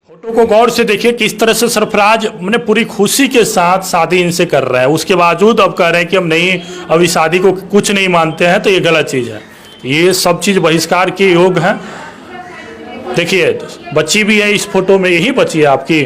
Photo को गौर से देखिए किस तरह से सरफराज मैंने पूरी खुशी के साथ शादी इनसे कर रहे हैं। उसके बावजूद अब कह रहे हैं कि हम नहीं, अभी शादी को कुछ नहीं मानते हैं, तो ये गलत चीज़ है। ये सब चीज़ बहिष्कार के योग है। देखिए बच्ची भी है इस फोटो में, यही बच्ची है आपकी?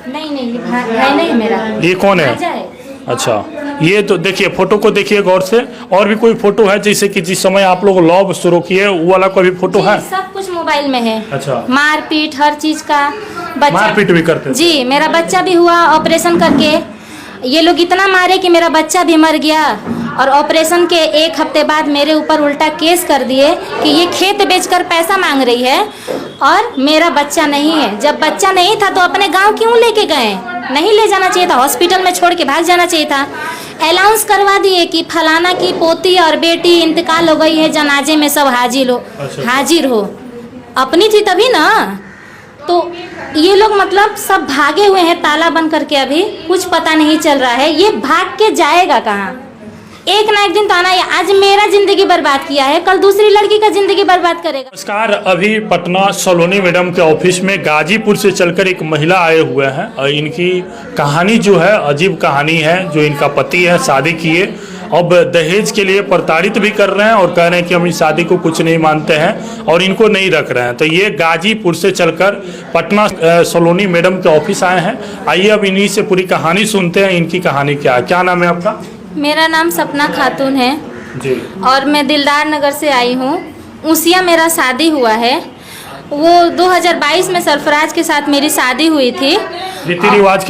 नहीं मेरा। ये कौन है? अच्छा, ये तो देखिए फोटो को देखिए गौर से। और भी कोई फोटो है जैसे कि जिस समय आप लोग लव शुरू किए वो वाला कोई भी फोटो है? सब कुछ मोबाइल में है। अच्छा, मारपीट हर चीज का। मारपीट भी करते हैं? जी, मेरा बच्चा भी हुआ ऑपरेशन करके। ये लोग इतना मारे कि मेरा बच्चा भी मर गया, और ऑपरेशन के 1 हफ्ते बाद मेरे ऊपर उल्टा केस कर दिए कि ये खेत बेचकर पैसा मांग रही है और मेरा बच्चा नहीं है। जब बच्चा नहीं था तो अपने गांव क्यों लेके गए? नहीं ले जाना चाहिए था, हॉस्पिटल में छोड़ के भाग जाना चाहिए था। अनाउंस करवा दिए कि फलाना की पोती और बेटी इंतकाल हो गई है, जनाजे में सब हाजिर हो। अपनी थी तभी ना। तो ये लोग मतलब सब भागे हुए हैं ताला बंद करके, अभी कुछ पता नहीं चल रहा है ये भाग के जाएगा कहाँ। एक ना एक दिन तो आना है। आज मेरा जिंदगी बर्बाद किया है, कल दूसरी लड़की का जिंदगी बर्बाद करेगा। नमस्कार, अभी पटना सलोनी मैडम के ऑफिस में गाजीपुर से चलकर एक महिला आए हुए हैं और इनकी कहानी जो है अजीब कहानी है। जो इनका पति है, शादी किए, अब दहेज के लिए प्रताड़ित भी कर रहे हैं और कह रहे हैं कि हम इस शादी को कुछ नहीं मानते हैं और इनको नहीं रख रहे हैं। तो ये गाजीपुर से चलकर पटना सलोनी मैडम के ऑफिस आए हैं। आइए अब इन्हीं से पूरी कहानी सुनते हैं। इनकी कहानी क्या है? क्या नाम है आपका? मेरा नाम सपना खातून है जी, और मैं दिलदार नगर से आई हूँ। उसिया मेरा शादी हुआ है। वो 2022 में सरफराज के साथ मेरी शादी हुई थी, रीति रिवाज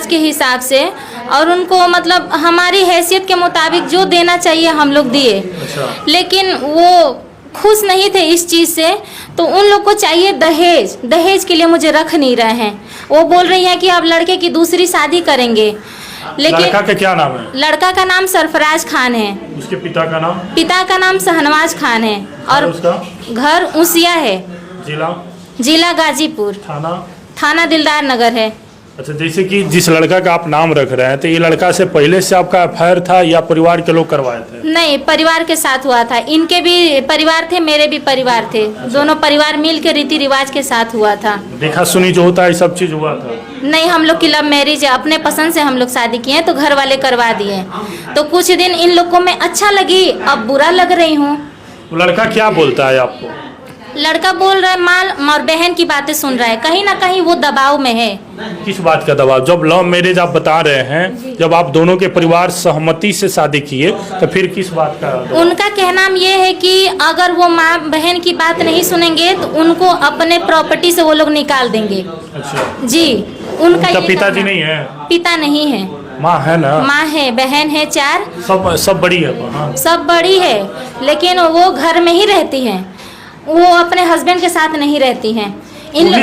के हिसाब से। और उनको मतलब हमारी हैसियत के मुताबिक जो देना चाहिए हम लोग दिए। अच्छा। लेकिन वो खुश नहीं थे इस चीज़ से, तो उन लोग को चाहिए दहेज। दहेज के लिए मुझे रख नहीं रहे हैं। वो बोल रही हैं कि अब लड़के की दूसरी शादी करेंगे। लेकिन लड़का का क्या नाम है? लड़का का नाम सरफराज खान है। उसके पिता का नाम? पिता का नाम शहनवाज खान है और उसका घर उसिया है। जिला गाजीपुर, थाना दिलदार नगर है। अच्छा, जैसे कि जिस लड़का का आप नाम रख रहे हैं, तो ये लड़का से पहले से आपका अफेयर था या परिवार के लोग करवाए थे? नहीं, परिवार के साथ हुआ था। इनके भी परिवार थे, मेरे भी परिवार थे। दोनों परिवार मिल के रीति रिवाज के साथ हुआ था। देखा सुनी जो होता है सब चीज हुआ था? नहीं, हम लोग की लव मैरिज है। अपने पसंद से हम लोग शादी किए, तो घर वाले करवा दिए। तो कुछ दिन इन लोग को मैं अच्छा लगी, अब बुरा लग रही हूँ। लड़का क्या बोलता है आपको? लड़का बोल रहा है माल और बहन की बातें सुन रहा है। कहीं ना कहीं वो दबाव में है। किस बात का दबाव? जब लव मैरिज आप बता रहे हैं, जब आप दोनों के परिवार सहमति से शादी किए, तो फिर किस बात का दबाव? उनका कहना ये है कि अगर वो माँ बहन की बात नहीं सुनेंगे तो उनको अपने प्रॉपर्टी से वो लोग निकाल देंगे। अच्छा जी, उनका पिताजी नहीं है? पिता नहीं है, माँ है ना? माँ है, बहन है 4। सब बड़ी है? हाँ। सब बड़ी है, लेकिन वो घर में ही रहती है। वो अपने हस्बैंड के साथ नहीं रहती हैं।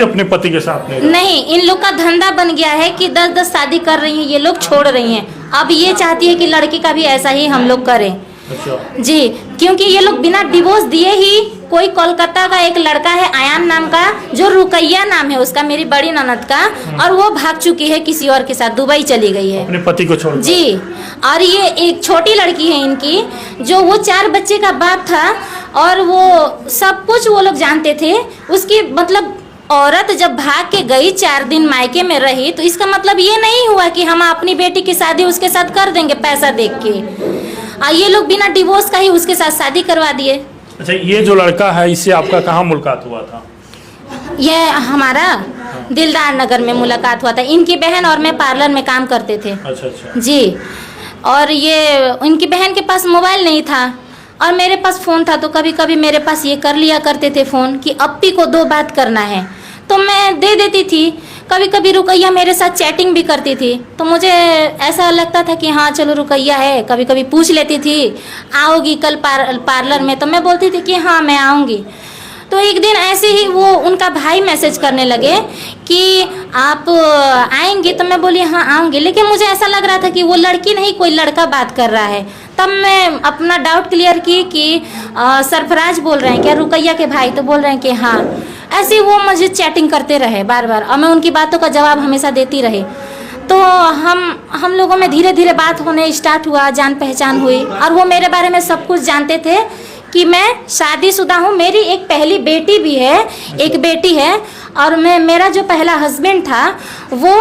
अपने पति के साथ नहीं, इन लोग का धंधा बन गया है कि 10-10 शादी कर रही हैं ये लोग, छोड़ रही हैं। अब ये चाहती है कि लड़की का भी ऐसा ही हम लोग करें। अच्छा। जी, क्योंकि ये लोग बिना डिवोर्स दिए ही, कोई कोलकाता का एक लड़का है आयान नाम का, जो रुकैया नाम है उसका, मेरी बड़ी ननद का, और वो भाग चुकी है किसी और के साथ, दुबई चली गई है अपने पति को छोड़। जी, और ये एक छोटी लड़की है इनकी, जो वो 4 बच्चे का बाप था और वो सब कुछ वो लोग जानते थे। उसकी मतलब औरत जब भाग के गई, 4 दिन मायके में रही, तो इसका मतलब ये नहीं हुआ कि हम अपनी बेटी की शादी उसके साथ कर देंगे पैसा देख के। ये लोग बिना डिवोर्स का ही उसके साथ शादी करवा दिए। अच्छा, ये जो लड़का है इससे आपका कहाँ मुलाकात हुआ था? ये हमारा दिलदार नगर में मुलाकात हुआ था। इनकी बहन और मैं पार्लर में काम करते थे। अच्छा। जी, और ये इनकी बहन के पास मोबाइल नहीं था और मेरे पास फ़ोन था, तो कभी कभी मेरे पास ये कर लिया करते थे फ़ोन कि अप्पी को 2 बात करना है, तो मैं दे देती थी। कभी कभी रुकैया मेरे साथ चैटिंग भी करती थी, तो मुझे ऐसा लगता था कि हाँ चलो रुकैया है। कभी कभी पूछ लेती थी आओगी कल पार्लर में, तो मैं बोलती थी कि हाँ मैं आऊँगी। तो एक दिन ऐसे ही वो उनका भाई मैसेज करने लगे कि आप आएंगे, तो मैं बोली हाँ आऊँगी। लेकिन मुझे ऐसा लग रहा था कि वो लड़की नहीं कोई लड़का बात कर रहा है। तब मैं अपना डाउट क्लियर की कि सरफराज बोल रहे हैं क्या, रुकैया के भाई? तो बोल रहे हैं कि हाँ। ऐसे वो मुझे चैटिंग करते रहे बार बार और मैं उनकी बातों का जवाब हमेशा देती रही। तो हम लोगों में धीरे धीरे बात होने स्टार्ट हुआ, जान पहचान हुई और वो मेरे बारे में सब कुछ जानते थे कि मैं शादीशुदा हूँ, मेरी एक पहली बेटी भी है, एक बेटी है, और मेरा जो पहला हस्बैंड था वो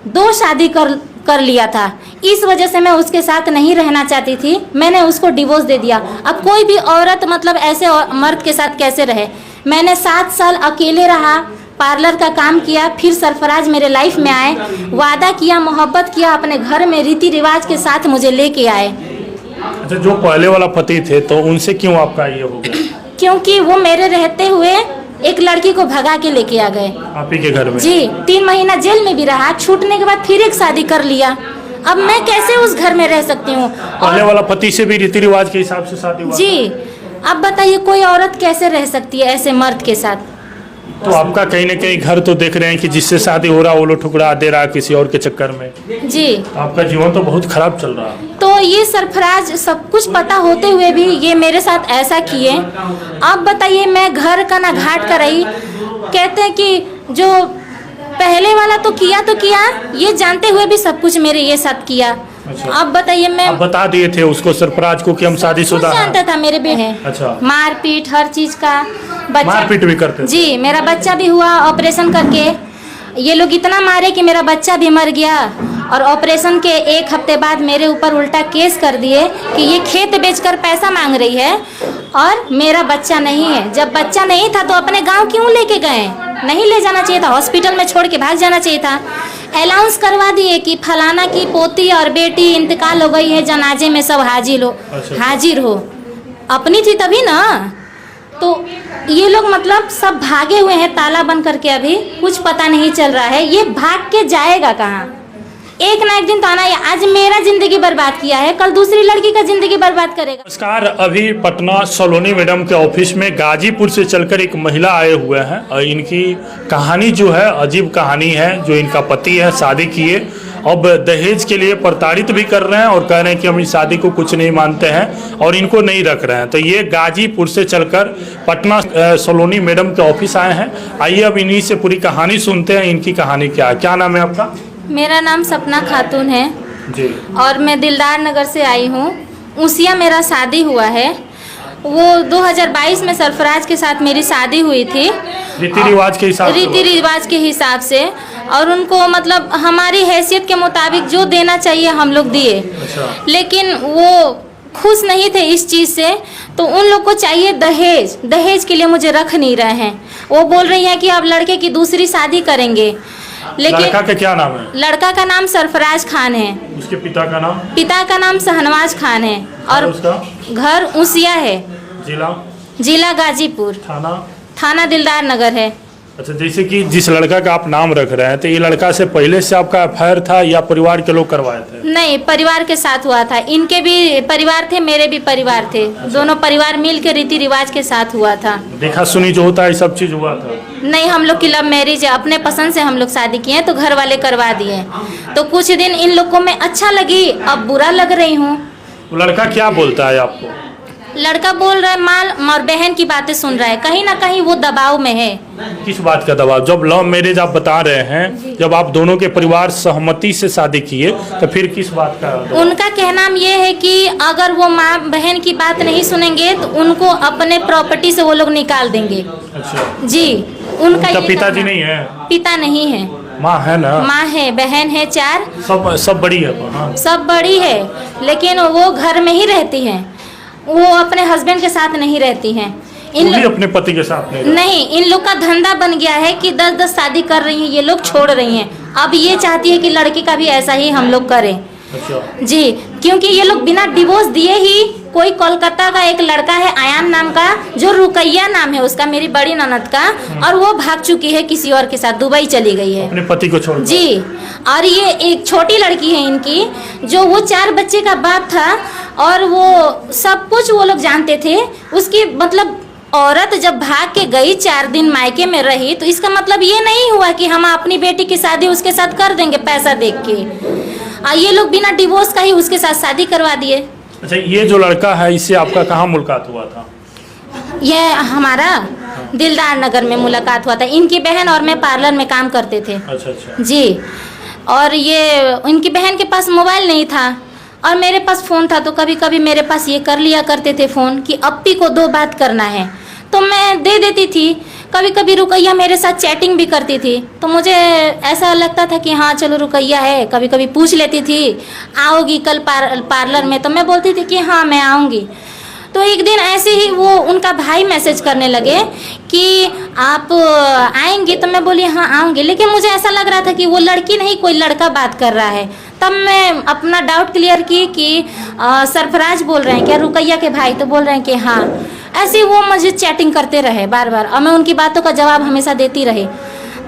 2 शादी कर लिया था। इस वजह से मैं उसके साथ नहीं रहना चाहती थी, मैंने उसको डिवोर्स दे दिया। अब कोई भी औरत मतलब ऐसे मर्द के साथ कैसे रहे। मैंने 7 साल अकेले रहा, पार्लर का काम किया, फिर सरफराज मेरे लाइफ में आए, वादा किया, मोहब्बत किया, अपने घर में रीति रिवाज के साथ मुझे लेके आए। अच्छा, जो पहले वाला पति थे तो उनसे क्यों आपका ये हो गया? क्योंकि वो मेरे रहते हुए एक लड़की को भगा के लेके आ गए आप ही के घर में? जी, 3 महीना जेल में भी रहा, छूटने के बाद फिर एक शादी कर लिया। अब मैं कैसे उस घर में रह सकती हूँ? पहले वाला पति से भी रीति रिवाज के हिसाब से शादी हुआ? जी। अब बताइए कोई औरत कैसे रह सकती है ऐसे मर्द के साथ? तो आपका कहीं ना कहीं घर तो देख रहे हैं कि जिससे शादी हो रहा है वो लोग ठुकरा दे रहा है किसी और के चक्कर में। जी। आपका जीवन तो बहुत खराब चल रहा है। तो ये सरफराज सब कुछ पता होते हुए भी ये मेरे साथ ऐसा किए। अब बताइए मैं घर का ना घाट का रही। कहते हैं कि जो पहले वाला तो किया, ये जानते हुए भी सब कुछ मेरे ये साथ किया। अच्छा। अब बताइए मैं आप बता दिए थे उसको सरफराज को कि हम शादीशुदा हैं? जानता था मेरे बेटे हैं। अच्छा। मारपीट हर चीज का, बच्चा मारपीट भी करते थे? जी, मेरा बच्चा भी हुआ ऑपरेशन करके। ये लोग इतना मारे कि मेरा बच्चा भी मर गया, और ऑपरेशन के 1 हफ्ते बाद मेरे ऊपर उल्टा केस कर दिए कि ये खेत बेचकर पैसा मांग रही है और मेरा बच्चा नहीं है। जब बच्चा नहीं था तो अपने गांव क्यों लेके गए? नहीं ले जाना चाहिए था, हॉस्पिटल में छोड़ के भाग जाना चाहिए था। अनाउंस करवा दिए कि फलाना की पोती और बेटी इंतकाल हो गई है, जनाजे में सब हाजिर हो। अपनी थी तभी ना। तो ये लोग मतलब सब भागे हुए हैं ताला बंद करके, अभी कुछ पता नहीं चल रहा है ये भाग के जाएगा कहाँ। एक ना एक दिन तो आना है। आज मेरा जिंदगी बर्बाद किया है, कल दूसरी लड़की का जिंदगी बर्बाद करेगा। नमस्कार, अभी पटना सलोनी मैडम के ऑफिस में गाजीपुर से चलकर एक महिला आए हुए हैं और इनकी कहानी जो है अजीब कहानी है। जो इनका पति है, शादी किए, अब दहेज के लिए प्रताड़ित भी कर रहे हैं और कह रहे हैं कि हम इस शादी को कुछ नहीं मानते हैं और इनको नहीं रख रहे हैं। तो ये गाजीपुर से चलकर पटना सलोनी मैडम के ऑफिस आए हैं। आइए अब इन्हीं से पूरी कहानी सुनते हैं, इनकी कहानी क्या है। क्या नाम है आपका? मेरा नाम सपना खातून है जी। और मैं दिलदार नगर से आई हूँ। उसिया मेरा शादी हुआ है। वो 2022 में सरफराज के साथ मेरी शादी हुई थी रीति रिवाज के हिसाब से। और उनको मतलब हमारी हैसियत के मुताबिक जो देना चाहिए हम लोग दिए। अच्छा। लेकिन वो खुश नहीं थे इस चीज़ से, तो उन लोग को चाहिए दहेज के लिए मुझे रख नहीं रहे हैं। वो बोल रही हैं कि अब लड़के की दूसरी शादी करेंगे। लेकिन लड़का का क्या नाम है? लड़का का नाम सरफराज खान है। उसके पिता का नाम? पिता का नाम शहनवाज खान है और उसका घर उसिया है। जिला गाजीपुर, थाना दिलदार नगर है। अच्छा, जैसे कि जिस लड़का का आप नाम रख रहे हैं तो ये लड़का से पहले से आपका अफेयर था या परिवार के लोग करवाए थे? नहीं, परिवार के साथ हुआ था। इनके भी परिवार थे, मेरे भी परिवार थे। अच्छा। दोनों परिवार मिल के रीति रिवाज के साथ हुआ था। देखा सुनी जो होता है सब चीज हुआ था? नहीं, हम लोग की लव मैरिज है। अपने पसंद से हम लोग शादी किए तो घर वाले करवा दिए। तो कुछ दिन इन लोग को मैं अच्छा लगी, अब बुरा लग रही हूँ। लड़का क्या बोलता है आपको? लड़का बोल रहा है माल और बहन की बातें सुन रहा है। कहीं ना कहीं वो दबाव में है। किस बात का दबाव? जब लव मैरिज आप बता रहे हैं, जब आप दोनों के परिवार सहमति से शादी किए तो फिर किस बात का दबाव? उनका कहना ये है कि अगर वो माँ बहन की बात नहीं सुनेंगे तो उनको अपने प्रॉपर्टी से वो लोग निकाल देंगे। अच्छा जी। उनका पिताजी नहीं है? पिता नहीं है, माँ है ना? माँ है, बहन है 4। सब बड़ी है? हाँ। सब बड़ी है, लेकिन वो घर में ही रहती हैं। वो अपने हस्बैंड के साथ नहीं रहती हैं। अपने पति के साथ नहीं, इन लोग का धंधा बन गया है कि 10-10 शादी कर रही हैं ये लोग, छोड़ रही हैं। अब ये चाहती है कि लड़की का भी ऐसा ही हम लोग करें। अच्छा। जी, क्योंकि ये लोग बिना डिवोर्स दिए ही, कोई कोलकाता का एक लड़का है आयान नाम का, जो रुकैया नाम है उसका, मेरी बड़ी ननद का, और वो भाग चुकी है किसी और के साथ, दुबई चली गई है अपने पति को छोड़। जी। और ये एक छोटी लड़की है इनकी, जो वो 4 बच्चे का बाप था और वो सब कुछ वो लोग जानते थे। उसकी मतलब औरत जब भाग के गई, 4 दिन मायके में रही, तो इसका मतलब ये नहीं हुआ कि हम अपनी बेटी की शादी उसके साथ कर देंगे पैसा देख के। ये लोग बिना डिवोर्स का ही उसके साथ शादी करवा दिए। अच्छा, ये जो लड़का है इससे आपका कहाँ मुलाकात हुआ था? यह हमारा दिलदार नगर में मुलाकात हुआ था। इनकी बहन और मैं पार्लर में काम करते थे। अच्छा। जी। और ये इनकी बहन के पास मोबाइल नहीं था और मेरे पास फ़ोन था तो कभी कभी मेरे पास ये कर लिया करते थे फ़ोन कि अप्पी को 2 बात करना है, तो मैं दे देती थी। कभी कभी रुकैया मेरे साथ चैटिंग भी करती थी, तो मुझे ऐसा लगता था कि हाँ चलो रुकैया है। कभी कभी पूछ लेती थी आओगी कल पार्लर में, तो मैं बोलती थी कि हाँ मैं आऊँगी। तो एक दिन ऐसे ही वो उनका भाई मैसेज करने लगे कि आप आएंगे, तो मैं बोली हाँ आऊँगी, लेकिन मुझे ऐसा लग रहा था कि वो लड़की नहीं कोई लड़का बात कर रहा है। तब मैं अपना डाउट क्लियर की कि सरफराज बोल रहे हैं क्या, रुकैया के भाई? तो बोल रहे हैं कि हाँ। ऐसे वो मुझे चैटिंग करते रहे बार बार और मैं उनकी बातों का जवाब हमेशा देती रही।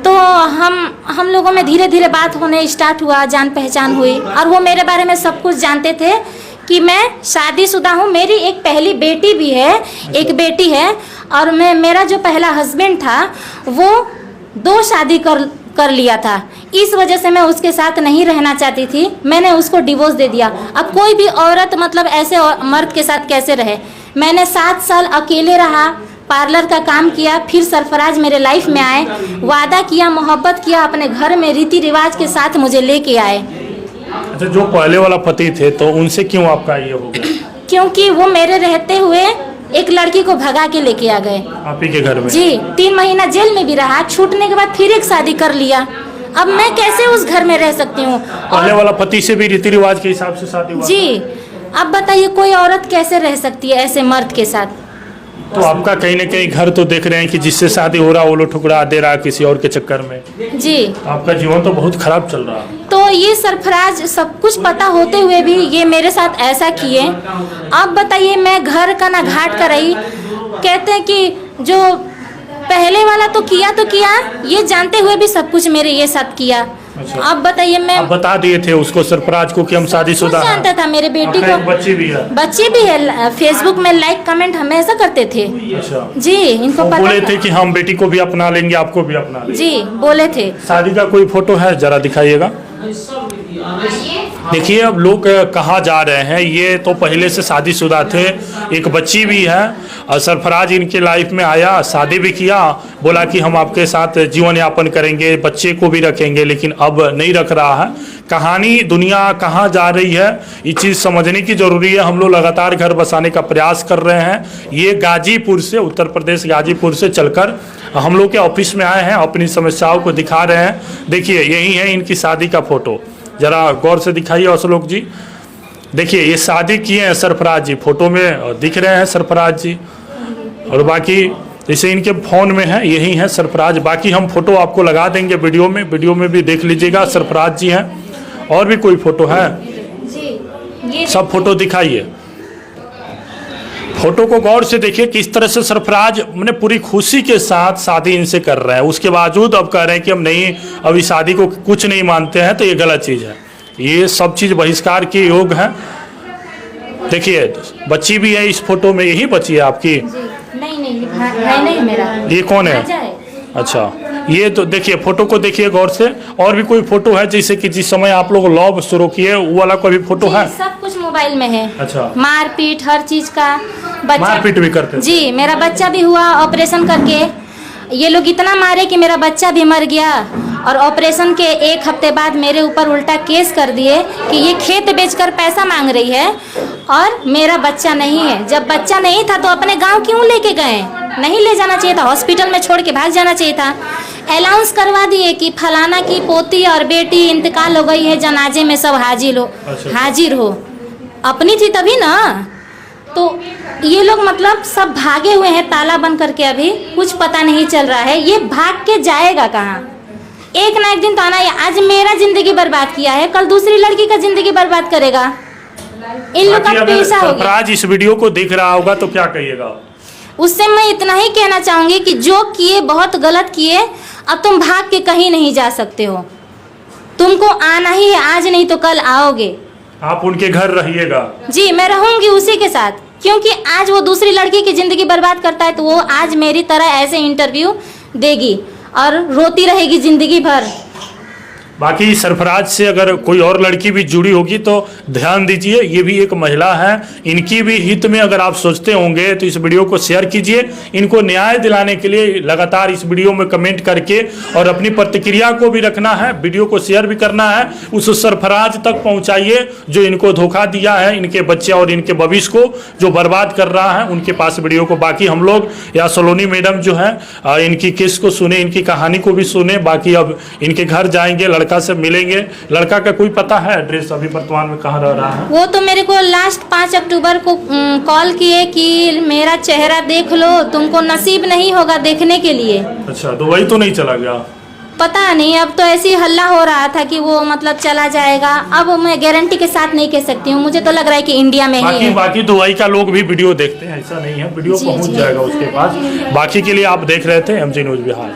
तो हम लोगों में धीरे धीरे बात होने स्टार्ट हुआ, जान पहचान हुई और वो मेरे बारे में सब कुछ जानते थे कि मैं शादीशुदा हूँ। मेरी एक पहली बेटी भी है, एक बेटी है, और मेरा जो पहला हस्बैंड था वो 2 शादी कर लिया था। इस वजह से मैं उसके साथ नहीं रहना चाहती थी, मैंने उसको डिवोर्स दे दिया। अब कोई भी औरत मतलब ऐसे मर्द के साथ कैसे रहे। मैंने 7 साल अकेले रहा, पार्लर का काम किया, फिर सरफराज मेरे लाइफ में आए, वादा किया, मोहब्बत किया, अपने घर में रीति रिवाज के साथ मुझे लेके आए। अच्छा, जो पहले वाला पति थे तो उनसे क्यों आपका ये हो गया? क्योंकि वो मेरे रहते हुए एक लड़की को भगा के लेके आ गए आप ही के घर में। जी, 3 महीना जेल में भी रहा, छूटने के बाद फिर एक शादी कर लिया। अब मैं कैसे उस घर में रह सकती हूँ? पहले वाला पति से भी रीति रिवाज के हिसाब से शादी हुआ? जी। अब बताइए कोई औरत कैसे रह सकती है ऐसे मर्द के साथ? तो आपका कहीं ना कहीं घर तो देख रहे हैं कि जिससे शादी हो रहा वो लोग ठुकरा दे रहा किसी और के चक्कर में। जी। आपका जीवन तो बहुत खराब चल रहा है। तो ये सरफराज सब कुछ पता होते हुए भी ये मेरे साथ ऐसा किए। अब बताइए मैं घर का ना घाट का रही। कहते हैं कि जो पहले वाला तो किया, ये जानते हुए भी सब कुछ मेरे ये साथ किया। अच्छा। अब बताइए मैं आप बता दिए थे उसको सरफराज को कि हम शादीशुदा हैं? जानता था, मेरे बेटी को बच्ची भी है, फेसबुक में लाइक कमेंट हमेशा करते थे। अच्छा। जी, इनको पता बोले था। थे कि हम बेटी को भी अपना लेंगे, आपको भी अपना लेंगे। जी बोले थे। शादी का कोई फोटो है जरा दिखाइएगा। देखिए अब लोग कहाँ जा रहे हैं, ये तो पहले से शादीशुदा थे, एक बच्ची भी है और सरफराज इनके लाइफ में आया, शादी भी किया, बोला कि हम आपके साथ जीवन यापन करेंगे, बच्चे को भी रखेंगे, लेकिन अब नहीं रख रहा है। कहानी दुनिया कहाँ जा रही है ये चीज़ समझने की ज़रूरी है। हम लोग लगातार घर बसाने का प्रयास कर रहे हैं। ये गाजीपुर से, उत्तर प्रदेश गाजीपुर से चलकर हम लोग के ऑफिस में आए हैं, अपनी समस्याओं को दिखा रहे हैं। देखिए यही है इनकी शादी का फोटो, जरा गौर से दिखाइए असलोक जी। देखिए ये शादी किए हैं सरफराज जी, फोटो में दिख रहे हैं सरफराज जी, और बाकी जैसे इनके फ़ोन में है यही है सरफराज। बाकी हम फोटो आपको लगा देंगे वीडियो में भी देख लीजिएगा, सरफराज जी हैं। और भी कोई फोटो है जी, ये सब फोटो दिखाइए। फोटो को गौर से देखिए किस तरह से सरफराज मैंने पूरी खुशी के साथ शादी इनसे कर रहे हैं, उसके बावजूद अब कह रहे हैं कि हम नहीं, अभी शादी को कुछ नहीं मानते हैं, तो ये गलत चीज़ है। ये सब चीज़ बहिष्कार के योग है। देखिए बच्ची भी है इस फोटो में, यही बच्ची है आपकी? नहीं मेरा। ये कौन है? अच्छा, ये तो देखिए फोटो को देखिए गौर से। और भी कोई फोटो है जैसे कि जिस समय आप लोग लव शुरू किए वो वाला कोई भी फोटो है? सब कुछ मोबाइल में है। अच्छा। मारपीट हर चीज का, बच्चा मारपीट भी करते थे? जी, मेरा बच्चा भी हुआ ऑपरेशन करके। ये लोग इतना मारे कि मेरा बच्चा भी मर गया, और ऑपरेशन के 1 हफ्ते बाद मेरे ऊपर उल्टा केस कर दिए कि ये खेत बेचकर पैसा मांग रही है और मेरा बच्चा नहीं है। जब बच्चा नहीं था तो अपने गांव क्यों लेके गए? नहीं ले जाना चाहिए था, हॉस्पिटल में छोड़ के भाग जाना चाहिए था। अनाउंस करवा दिए कि फलाना की पोती और बेटी इंतकाल हो गई है, जनाजे में सब हाजिर हो। अपनी थी तभी ना। तो ये लोग मतलब सब भागे हुए हैं ताला बंद करके, अभी कुछ पता नहीं चल रहा है ये भाग के जाएगा कहाँ। एक ना एक दिन तो आना है। आज मेरा जिंदगी बर्बाद किया है, कल दूसरी लड़की का जिंदगी बर्बाद करेगा। इन लोग का पेशा हो गया। सरफराज इस वीडियो को देख रहा होगा तो क्या कहिएगा? उससे मैं इतना ही कहना चाहूंगी कि जो किए बहुत गलत किए, अब तुम भाग के कहीं नहीं जा सकते हो, तुमको आना ही है, आज नहीं तो कल आओगे। आप उनके घर रहिएगा? जी, मैं रहूंगी उसी के साथ, क्योंकि आज वो दूसरी लड़की की जिंदगी बर्बाद करता है तो वो आज मेरी तरह ऐसे इंटरव्यू देगी और रोती रहेगी जिंदगी भर। बाकी सरफराज से अगर कोई और लड़की भी जुड़ी होगी तो ध्यान दीजिए, ये भी एक महिला है, इनकी भी हित में अगर आप सोचते होंगे तो इस वीडियो को शेयर कीजिए। इनको न्याय दिलाने के लिए लगातार इस वीडियो में कमेंट करके और अपनी प्रतिक्रिया को भी रखना है, वीडियो को शेयर भी करना है, उस सरफराज तक पहुंचाइए जो इनको धोखा दिया है, इनके बच्चे और इनके भविष्य को जो बर्बाद कर रहा है, उनके पास वीडियो को। बाकी हम लोग या सलोनी मैडम जो है इनकी केस को सुने, इनकी कहानी को भी सुने। बाकी अब इनके घर जाएंगे, लड़का से मिलेंगे। लड़का का कोई पता है एड्रेस अभी वर्तमान में कहाँ रह रहा है? वो तो मेरे को लास्ट 5 अक्टूबर को कॉल किए कि मेरा चेहरा देख लो, तुमको नसीब नहीं होगा देखने के लिए। अच्छा, दुबई तो नहीं चला गया? पता नहीं, अब तो ऐसी हल्ला हो रहा था कि वो मतलब चला जाएगा। अब मैं गारंटी के साथ नहीं कह सकती हूँ, मुझे तो लग रहा है कि इंडिया में ही है। बाकी दुबई का लोग भी वीडियो देखते हैं, ऐसा नहीं है, वीडियो पहुंच जाएगा उसके पास। बाकी के लिए आप देख रहे थे MG न्यूज़ बिहार।